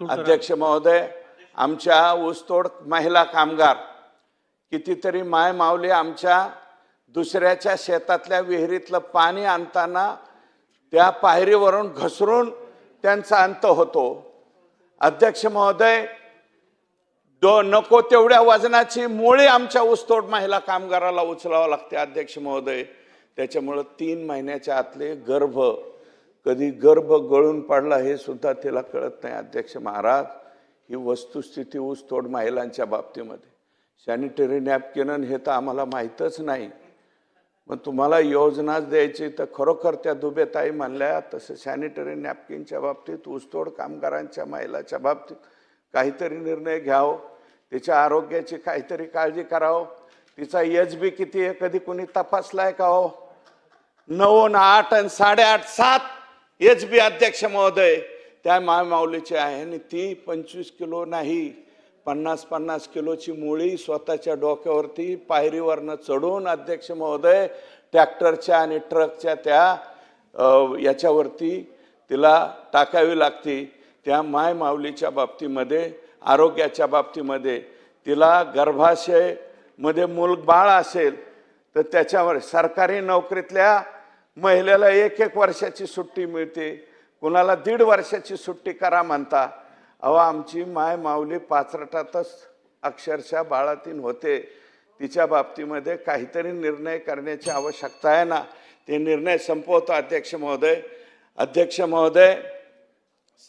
अध्यक्ष महोदय, आमच्या ऊसतोड महिला कामगार कितीतरी माय माऊली आमच्या दुसऱ्याच्या शेतातल्या विहिरीतलं पाणी आणताना त्या पायरीवरून घसरून त्यांचा अंत होतो। अध्यक्ष महोदय, नको तेवढ्या वजनाची मुळी आमच्या ऊसतोड महिला कामगाराला उचलावं लागते अध्यक्ष महोदय। त्याच्यामुळे 3 महिन्याच्या आतले गर्भ, कधी गर्भ गळून पडला हे सुद्धा तिला कळत नाही। अध्यक्ष महाराज, ही वस्तुस्थिती ऊसतोड महिलांच्या बाबतीमध्ये। सॅनिटरी नॅपकिन हे तर आम्हाला माहीतच नाही, मग तुम्हाला योजनाच द्यायची तर खरोखर त्या दुबेताई म्हणल्या तसं सॅनिटरी नॅपकिनच्या बाबतीत ऊसतोड कामगारांच्या महिलाच्या बाबतीत काहीतरी निर्णय घ्यावं, तिच्या आरोग्याची काहीतरी काळजी करावं। तिचा एचबी किती आहे कधी कोणी तपासलाय का हो? 9, 8 आणि 8.5, 7 एचबी अध्यक्ष महोदय त्या माऊलीची आहे आणि ती 25 किलो नाही 50-50 किलोची मुळी स्वतःच्या डोक्यावरती पायरीवरनं चढून अध्यक्ष महोदय ट्रॅक्टरच्या आणि ट्रकच्या त्या याच्यावरती तिला टाकावी लागते। त्या माय माऊलीच्या बाबतीमध्ये, आरोग्याच्या बाबतीमध्ये, तिला गर्भाशयमध्ये मूलबाळ असेल तर त्याच्यावर सरकारी नोकरीतल्या महिलेला 1-1 वर्षाची सुट्टी मिळते, कुणाला 1.5 वर्षाची सुट्टी करा म्हणता। अहो, आमची माय माऊली पाचरटातच अक्षरशः बाळातीन होते। तिच्या बाबतीमध्ये काहीतरी निर्णय करण्याची आवश्यकता आहे ना। ते निर्णय संपवतो अध्यक्ष महोदय। अध्यक्ष महोदय,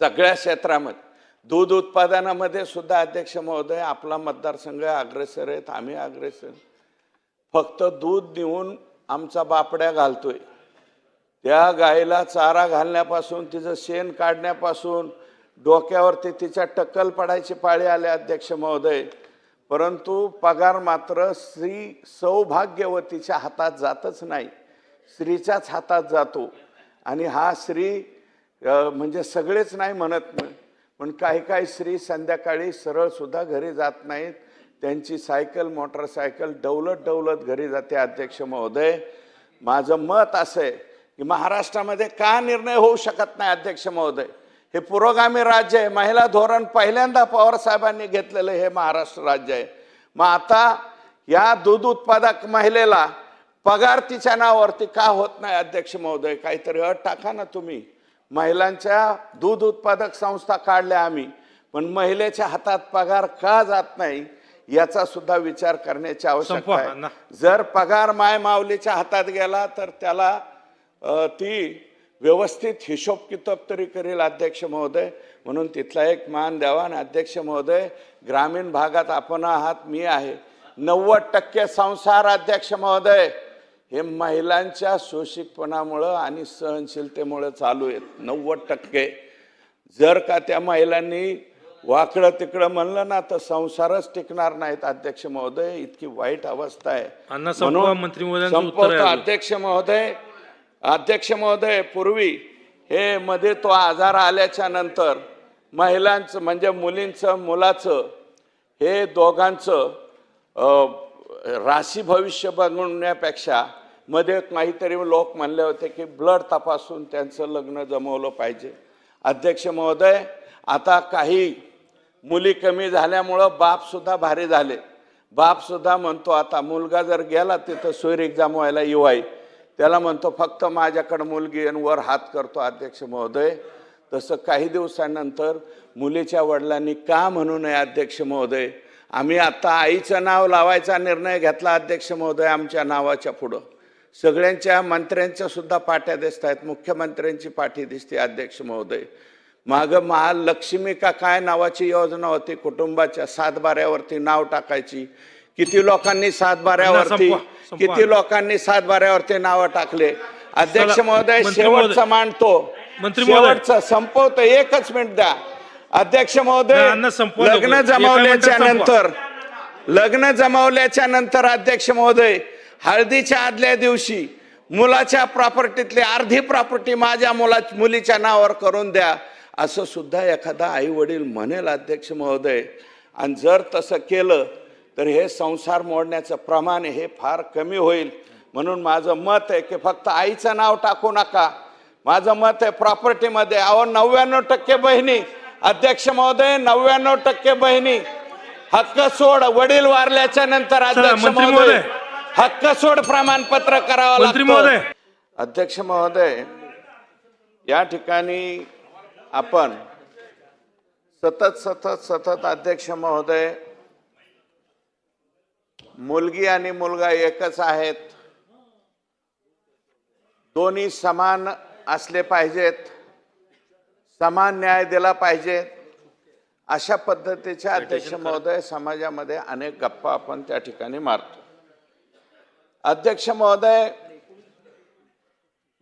सगळ्या क्षेत्रामध्ये दूध उत्पादनामध्ये सुद्धा अध्यक्ष महोदय आपला मतदारसंघ अग्रेसर आहेत, आम्ही अग्रेसर। फक्त दूध देऊन आमचा बापड्या घालतोय, त्या गायीला चारा घालण्यापासून, तिचं शेण काढण्यापासून, डोक्यावरती तिच्या टक्कल पडायची पाळी आली अध्यक्ष महोदय। परंतु पगार मात्र स्त्री सौभाग्यवतीच्या हातात जातच नाही, स्त्रीच्याच हातात जातो। आणि हा स्त्री म्हणजे सगळेच नाही म्हणत, पण काही स्त्री संध्याकाळी सरळ सुद्धा घरी जात नाहीत, त्यांची सायकल मोटरसायकल डवलत घरी जाते अध्यक्ष महोदय। माझं मत असं आहे की महाराष्ट्रामध्ये का निर्णय होऊ शकत नाही अध्यक्ष महोदय? हे पुरोगामी राज्य आहे, महिला धोरण पहिल्यांदा पवार साहेबांनी घेतलेलं हे महाराष्ट्र राज्य आहे। मग आता या दूध उत्पादक महिलेला पगार तिच्या नावावरती का होत नाही अध्यक्ष महोदय? काहीतरी अट टाका ना तुम्ही। महिलांच्या दूध उत्पादक संस्था काढल्या आम्ही, पण महिलेच्या हातात पगार का जात नाही याचा सुद्धा विचार करण्याची आवश्यकता आहे। जर पगार माय माऊलीच्या हातात गेला तर त्याला ती व्यवस्थित हिशोब किताब तरी करेल अध्यक्ष महोदय। म्हणून तिथला एक मान द्यावा। आणि अध्यक्ष महोदय, ग्रामीण भागात आपण आहात, मी आहे, 90% संसार अध्यक्ष महोदय हे महिलांच्या शोषितपणामुळं आणि सहनशीलतेमुळे चालू आहेत, 90%। जर का त्या महिलांनी वाकडं तिकडं म्हणलं ना तर संसारच टिकणार नाहीत अध्यक्ष महोदय। इतकी वाईट अवस्था आहे। संपवतो अध्यक्ष महोदय। अध्यक्ष महोदय, पूर्वी हे मध्ये तो आजार आल्याच्या नंतर महिलांचं म्हणजे मुलींचं मुलाचं हे दोघांचं राशी भविष्य बघण्यापेक्षा मध्ये काहीतरी लोक म्हणले होते की ब्लड तपासून त्यांचं लग्न जमवलं पाहिजे। अध्यक्ष महोदय, आता काही मुली कमी झाल्यामुळं बाप सुद्धा भारी झाले। बाप सुद्धा म्हणतो आता मुलगा जर गेला तिथं सोयरीक जमवायला येवाई, त्याला म्हणतो फक्त माझ्याकडे मुलगी आणि वर हात करतो अध्यक्ष महोदय। तसं काही दिवसांनंतर मुलीच्या वडिलांनी का म्हणू नये अध्यक्ष महोदय? आम्ही आता आईचं नाव लावायचा निर्णय घेतला अध्यक्ष महोदय। आमच्या नावाच्या पुढं सगळ्यांच्या मंत्र्यांच्या सुद्धा पाट्या दिसत आहेत, मुख्यमंत्र्यांची पाठी दिसते अध्यक्ष महोदय। मागं महालक्ष्मी का काय नावाची योजना होती, कुटुंबाच्या 7 बाऱ्यावरती नाव टाकायची। किती लोकांनी 7 बाऱ्यावरती नावं टाकले अध्यक्ष महोदय? शेवटचं मांडतो, शेवटचं संपवतो, 1 मिनिट द्या अध्यक्ष महोदय। लग्न जमवल्याच्या नंतर अध्यक्ष महोदय, हळदीच्या आदल्या दिवशी मुलाच्या प्रॉपर्टीतली अर्धी प्रॉपर्टी माझ्या मुलीच्या नावावर करून द्या असं सुद्धा एखादा आई वडील म्हणेल अध्यक्ष महोदय। आणि जर तसं केलं तर हे संसार मोडण्याचं प्रमाण हे फार कमी होईल। म्हणून माझं मत आहे की फक्त आईचं नाव टाकू नका। माझं मत आहे प्रॉपर्टीमध्ये 99% बहिणी अध्यक्ष महोदय 99% बहिणी हक्क सोड वडील वारल्याच्या नंतर अध्यक्ष महोदय हक्क सोड प्रमाणपत्र करावं लागतं. अध्यक्ष महोदय, या ठिकाणी आपण सतत अध्यक्ष महोदय, मुलगी आणि मुलगा एकच आहेत, दोन्ही समान असले पाहिजेत, समान न्याय दिला पाहिजे, अशा पद्धतीच्या अध्यक्ष महोदय समाजामध्ये अनेक गप्पा आपण त्या ठिकाणी मारतो. अध्यक्ष महोदय,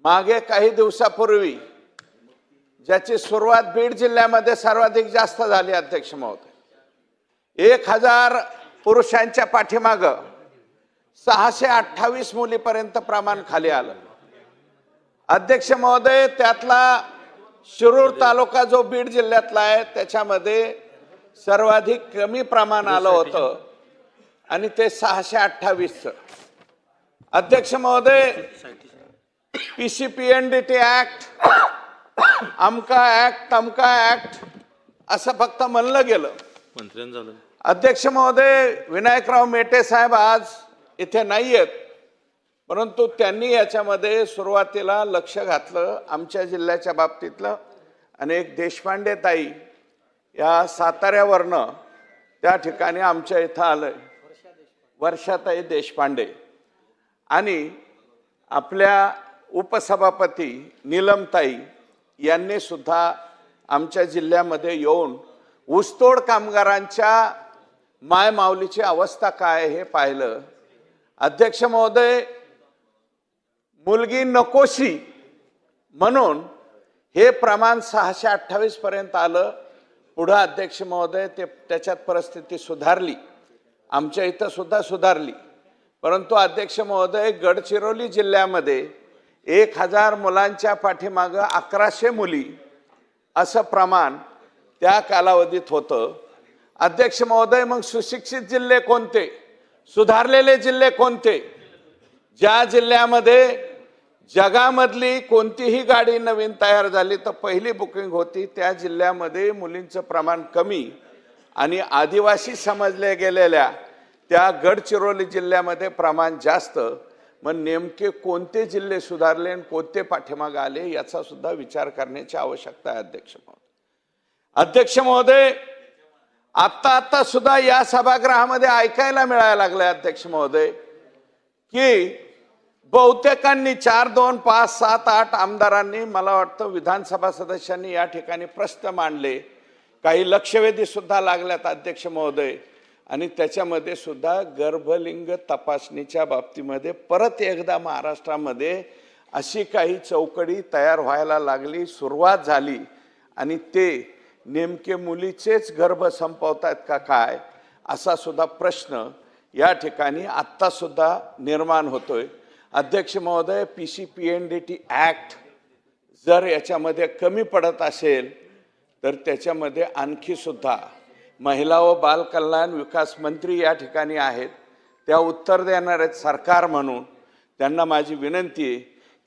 मागे काही दिवसापूर्वी ज्याची सुरुवात बीड जिल्ह्यामध्ये सर्वाधिक जास्त झाली, अध्यक्ष महोदय 1000 पुरुषांच्या पाठीमाग 628 मुलीपर्यंत प्रमाण खाली आलं. अध्यक्ष महोदय, त्यातला शिरूर तालुका जो बीड जिल्ह्यातला आहे त्याच्यामध्ये सर्वाधिक कमी प्रमाण आलं होतं आणि ते 628. अध्यक्ष महोदय, PCPNDT ऍक्ट, अमका ऍक्ट, तमका ऍक्ट असं फक्त म्हणलं गेलं. अध्यक्ष महोदय, विनायकराव मेटे साहेब आज इथे नाहीयेत, परंतु त्यांनी याच्यामध्ये सुरुवातीला लक्ष घातलं आमच्या जिल्ह्याच्या बाबतीतलं. आणि एक देशपांडे ताई या साताऱ्यावरनं त्या ठिकाणी आमच्या इथं आलंय, वर्षाताई देशपांडे, आणि आपल्या उपसभापती नीलमताई यांनी सुद्धा आमच्या जिल्ह्यामध्ये येऊन ऊसतोड कामगारांच्या मायमाऊलीची अवस्था काय हे पाहिलं. अध्यक्ष महोदय, मुलगी नकोशी म्हणून हे प्रमाण 628 पर्यंत आलं. पुढे अध्यक्ष महोदय त्याच्यात परिस्थिती सुधारली, आमच्या इथं सुद्धा सुधारली. परंतु अध्यक्ष महोदय, गडचिरोली जिल्ह्यामध्ये 1000 मुलांच्या पाठीमागं 1100 मुली असं प्रमाण त्या कालावधीत होतं. अध्यक्ष महोदय, मग सुशिक्षित जिल्हे कोणते, सुधारलेले जिल्हे कोणते? ज्या जिल्ह्यामध्ये जगामधली कोणतीही गाडी नवीन तयार झाली तर पहिली बुकिंग होती, त्या जिल्ह्यामध्ये मुलींचं प्रमाण कमी आणि आदिवासी समजले गेलेल्या त्या गडचिरोली जिल्ह्यामध्ये प्रमाण जास्त. मग नेमके कोणते जिल्हे सुधारले आणि कोणते पाठीमागे आले याचा सुद्धा विचार करण्याची आवश्यकता आहे. अध्यक्ष महोदय, अध्यक्ष महोदय, आता सुद्धा या सभागृहामध्ये ऐकायला मिळायला लागले अध्यक्ष महोदय की बहुतेकांनी 4, 2, 5, 7, 8 आमदारांनी, मला वाटतं विधानसभा सदस्यांनी या ठिकाणी प्रश्न मांडले, काही लक्षवेधी सुद्धा लागल्यात अध्यक्ष महोदय. आणि त्याच्यामध्ये सुद्धा गर्भलिंग तपासणीच्या बाबतीमध्ये परत एकदा महाराष्ट्रामध्ये अशी काही चौकडी तयार व्हायला लागली, सुरुवात झाली. आणि ते नेमके मुलीचेच गर्भ संपवतात का काय, असा सुद्धा प्रश्न या ठिकाणी आत्ता सुद्धा निर्माण होतोय. अध्यक्ष महोदय, PCPNDT ऍक्ट जर याच्यामध्ये कमी पडत असेल तर त्याच्यामध्ये आणखी सुद्धा महिला व बाल कल्याण विकास मंत्री या ठिकाणी आहेत, त्या उत्तर देणार आहेत सरकार म्हणून. त्यांना माझी विनंती आहे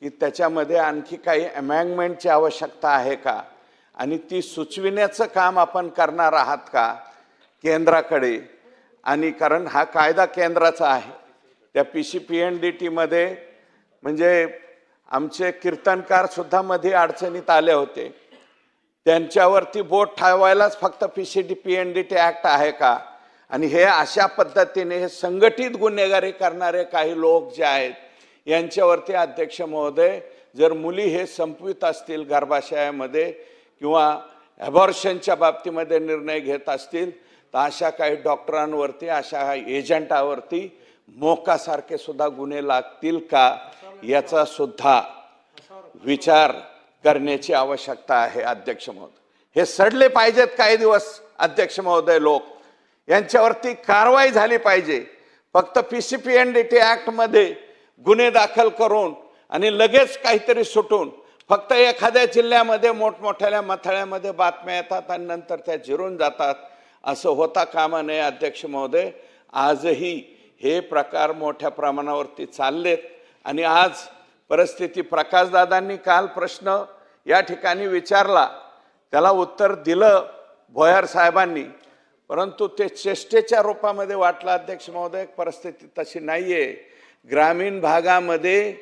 की त्याच्यामध्ये आणखी काही अमेंडमेंटची आवश्यकता आहे का, आणि ती सुचविण्याचं काम आपण करणार आहात का केंद्राकडे. आणि कारण हा कायदा केंद्राचा आहे. त्या PCPNDT मध्ये म्हणजे आमचे कीर्तनकार सुद्धा मध्ये अडचणीत आले होते, त्यांच्यावरती बोट ठेवायलाच फक्त PCPNDT ऍक्ट आहे का. आणि हे अशा पद्धतीने हे संघटित गुन्हेगारी करणारे काही लोक जे आहेत यांच्यावरती अध्यक्ष महोदय, जर मुली हे संपवित असतील गर्भाशयामध्ये किंवा ॲबॉर्शनच्या बाबतीमध्ये निर्णय घेत असतील तर अशा काही डॉक्टरांवरती, अशा एजंटावरती मोकासारखे सुद्धा गुन्हे लागतील का, याचा सुद्धा विचार करण्याची आवश्यकता आहे. अध्यक्ष महोदय, हे सडले पाहिजेत काही दिवस अध्यक्ष महोदय, लोक यांच्यावरती कारवाई झाली पाहिजे. फक्त PCPNDT ऍक्ट मध्ये गुन्हे दाखल करून आणि लगेच काहीतरी सुटून फक्त एखाद्या जिल्ह्यामध्ये मोठमोठ्या मथळ्यामध्ये बातम्या येतात आणि नंतर त्या जिरून जातात, असं होता कामा नये. अध्यक्ष महोदय, आजही हे प्रकार मोठ्या प्रमाणावरती चाललेत. आणि आज परिस्थिती, प्रकाशदादांनी काल प्रश्न या ठिकाणी विचारला, त्याला उत्तर दिलं भोयार साहेबांनी, परंतु ते चेष्टेच्या रूपामध्ये वाटलं अध्यक्ष महोदय. परिस्थिती तशी नाहीये. ग्रामीण भागामध्ये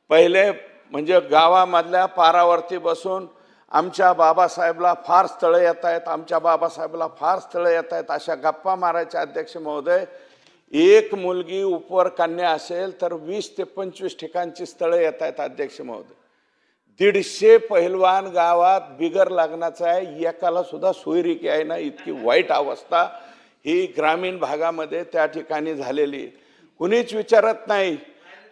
पहिले म्हणजे गावामधल्या पारावरती बसून आमच्या बाबासाहेबला फार स्थळं येत आहेत, आमच्या बाबासाहेबला फार स्थळं येत आहेत अशा गप्पा मारायच्या अध्यक्ष महोदय. एक मुलगी उपवर कन्या असेल तर 20 ते 25 ठिकाणची स्थळं येत आहेत अध्यक्ष महोदय. 150 पहिलवान गावात बिगर लग्नाचा आहे, एकाला सुद्धा सोयरिकी आहे ना, इतकी वाईट अवस्था ही ग्रामीण भागामध्ये त्या ठिकाणी झालेली. कुणीच विचारत नाही.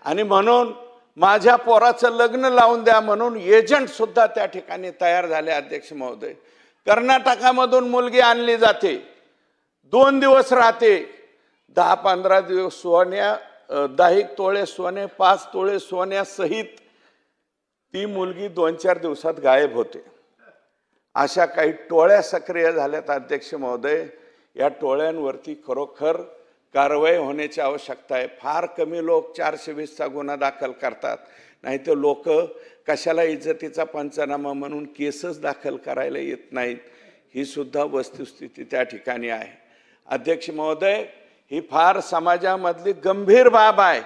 आणि म्हणून माझ्या पोराचं लग्न लावून द्या म्हणून एजंट सुद्धा त्या ठिकाणी तयार झाले अध्यक्ष महोदय. कर्नाटकामधून मुलगी आणली जाते, 2 दिवस राहते, 10-15 दिवस सोन्या, 10 तोळे सोने, 5 तोळे सोन्यासहित ती मुलगी 2-4 दिवसात गायब होते. अशा काही टोळ्या सक्रिय झाल्यात अध्यक्ष महोदय. या टोळ्यांवरती खरोखर कारवाई होण्याची आवश्यकता आहे. फार कमी लोक 420चा गुन्हा दाखल करतात, नाही तर लोक कशाला इज्जतीचा पंचनामा म्हणून केसच दाखल करायला येत नाहीत. ही सुद्धा वस्तुस्थिती त्या ठिकाणी आहे अध्यक्ष महोदय. ही फार समाजामधली गंभीर बाब आहे.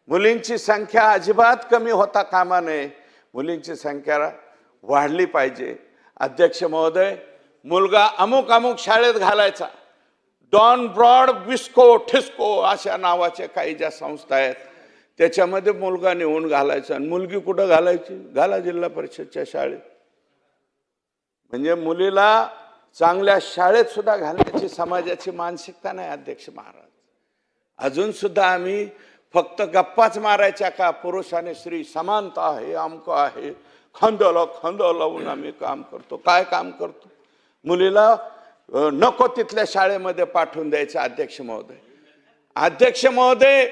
मुलींची संख्या अजिबात कमी होता कामा नये, मुलींची संख्या वाढली पाहिजे अध्यक्ष महोदय. मुलगा अमुक अमुक शाळेत घालायचा, डॉन ब्रॉड विस्को ठिस्को अशा नावाच्या काही ज्या संस्था आहेत त्याच्यामध्ये मुलगा नेऊन घालायचा. आणि मुलगी कुठं घालायची? घाला जिल्हा परिषदच्या शाळेत. म्हणजे मुलीला चांगल्या शाळेत सुद्धा घालण्याची समाजाची मानसिकता नाही अध्यक्ष महाराज. अजून सुद्धा आम्ही फक्त गप्पाच मारायच्या का? पुरुष आणि स्त्री समानता आहे, अमकं आहे, खांद्याला खांदा लावून आम्ही काम करतो. काय काम करतो? मुलीला नको तिथल्या शाळेमध्ये पाठवून द्यायचं अध्यक्ष महोदय. अध्यक्ष महोदय,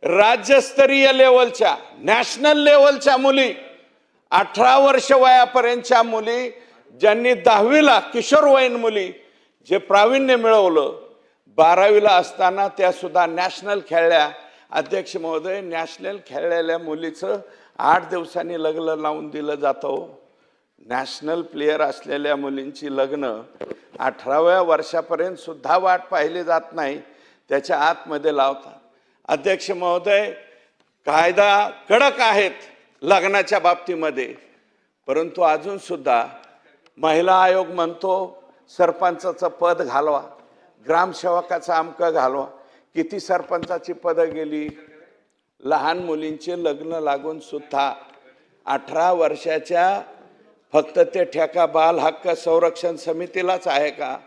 राज्यस्तरीय लेवलच्या, नॅशनल लेवलच्या मुली, 18 वर्ष वयापर्यंतच्या मुली, ज्यांनी 10वीला किशोरवयीन मुली जे प्रावीण्य मिळवलं, 12वीला असताना त्या सुद्धा नॅशनल खेळल्या अध्यक्ष महोदय. नॅशनल खेळलेल्या मुलीचं 8 दिवसांनी लग्न लावून दिलं जातं. नॅशनल प्लेयर असलेल्या मुलींची लग्न 18व्या वर्षापर्यंत सुद्धा वाट पाहिली जात नाही, त्याच्या आतमध्ये लावतात अध्यक्ष महोदय. कायदा कडक आहेत लग्नाच्या बाबतीमध्ये, परंतु अजून सुद्धा महिला आयोग म्हणतो सरपंचाचं पद घालवा, ग्रामसेवकाचं अमकं घालवा. किती सरपंचाची पदं गेली. लहान मुलींचे लग्न लागून सुद्धा 18 वर्षाच्या फक्त ते ठेका बाल हक्क संरक्षण समितीलाच आहे का?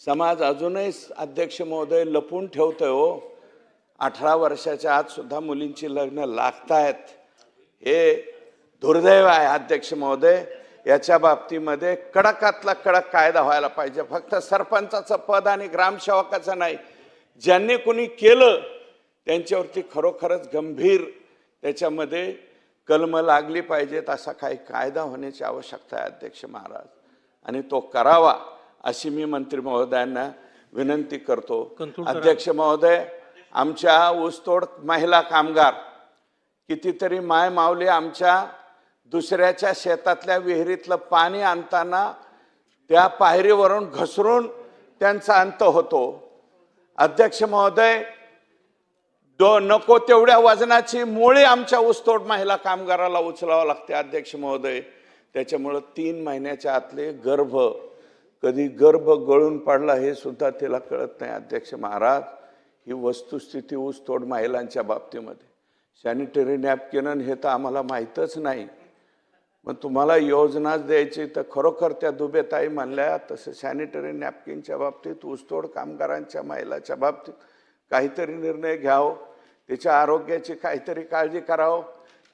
समाज अजूनही अध्यक्ष महोदय लपून ठेवतोय हो. 18 वर्षाच्या आत सुद्धा मुलींची लग्न लागतायत. हे दुर्दैव आहे अध्यक्ष महोदय. याच्या बाबतीमध्ये कडकातला कडक कायदा व्हायला पाहिजे. फक्त सरपंचाचं पद आणि ग्रामसेवकाचं नाही, ज्यांनी कोणी केलं त्यांच्यावरती खरोखरच गंभीर त्याच्यामध्ये कलम लागली पाहिजेत. असा काही कायदा होण्याची आवश्यकता आहे अध्यक्ष महाराज, आणि तो करावा अशी मी मंत्री महोदयांना विनंती करतो. अध्यक्ष महोदय, आमच्या ऊसतोड महिला कामगार कितीतरी माय माऊली आमच्या दुसऱ्याच्या शेतातल्या विहिरीतलं पाणी आणताना त्या पायरीवरून घसरून त्यांचा अंत होतो अध्यक्ष महोदय. नको तेवढ्या वजनाची मुळे आमच्या ऊसतोड महिला कामगाराला उचलावं लागते अध्यक्ष महोदय. त्याच्यामुळं 3 महिन्याच्या आतले गर्भ, कधी गर्भ गळून पडला हे सुद्धा तिला कळत नाही अध्यक्ष महाराज. ही वस्तुस्थिती ऊसतोड महिलांच्या बाबतीमध्ये. सॅनिटरी नॅपकिन हे तर आम्हाला माहीतच नाही. मग तुम्हाला योजनाच द्यायची तर खरोखर त्या दुबेताई म्हणल्या तसं सॅनिटरी नॅपकिनच्या बाबतीत, ऊसतोड कामगारांच्या महिलाच्या बाबतीत काहीतरी निर्णय घ्यावं. तिच्या आरोग्याची काहीतरी काळजी करावं.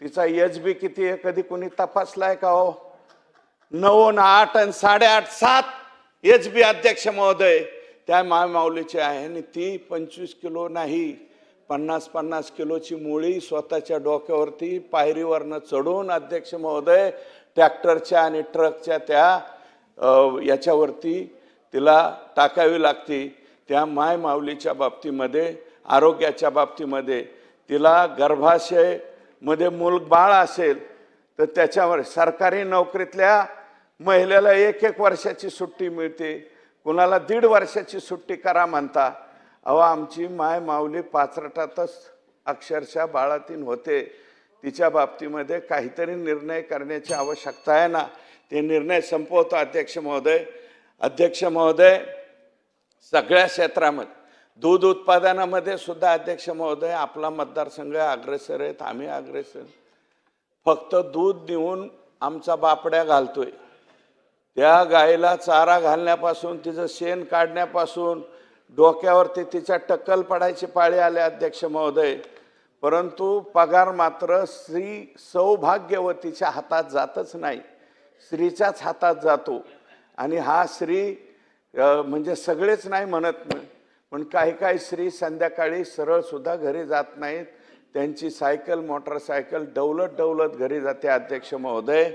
तिचा एचबी किती आहे कधी कोणी तपासलाय का हो? 9, 8 आणि 8.5, 7 एचबी अध्यक्ष महोदय त्या माऊलीची आहे. आणि ती 25 किलो नाही, 50-50 किलोची मुळी स्वतःच्या डोक्यावरती पायरीवरनं चढून अध्यक्ष महोदय ट्रॅक्टरच्या आणि ट्रकच्या त्या याच्यावरती तिला टाकावी लागते. त्या माय माऊलीच्या बाबतीमध्ये, आरोग्याच्या बाबतीमध्ये, तिला गर्भाशयमध्ये मूलबाळ असेल तर त्याच्यावर सरकारी नोकरीतल्या महिलेला 1-1 वर्षाची सुट्टी मिळते. कुणाला 1.5 वर्षाची सुट्टी करा म्हणता. अहो आमची माय माऊली पाचरटातच अक्षरशः बाळातीन होते. तिच्या बाबतीमध्ये काहीतरी निर्णय करण्याची आवश्यकता आहे ना. ते निर्णय संपवतो अध्यक्ष महोदय. अध्यक्ष महोदय, सगळ्या क्षेत्रामध्ये दूध उत्पादनामध्ये सुद्धा अध्यक्ष महोदय आपला मतदारसंघ अग्रेसर आहेत, आम्ही अग्रेसर. फक्त दूध देऊन आमचा बापड्या घालतोय. त्या गायीला चारा घालण्यापासून, तिचं शेण काढण्यापासून, डोक्यावरती तिच्या टक्कल पडायची पाळी आली अध्यक्ष महोदय. परंतु पगार मात्र स्त्री सौभाग्यवतीच्या हातात जातच नाही, स्त्रीच्याच हातात जातो. आणि हा स्त्री म्हणजे सगळेच नाही म्हणत नाही, पण काही काही स्त्री संध्याकाळी सरळ सुद्धा घरी जात नाहीत. त्यांची सायकल मोटरसायकल डौलत डौलत घरी जाते अध्यक्ष महोदय.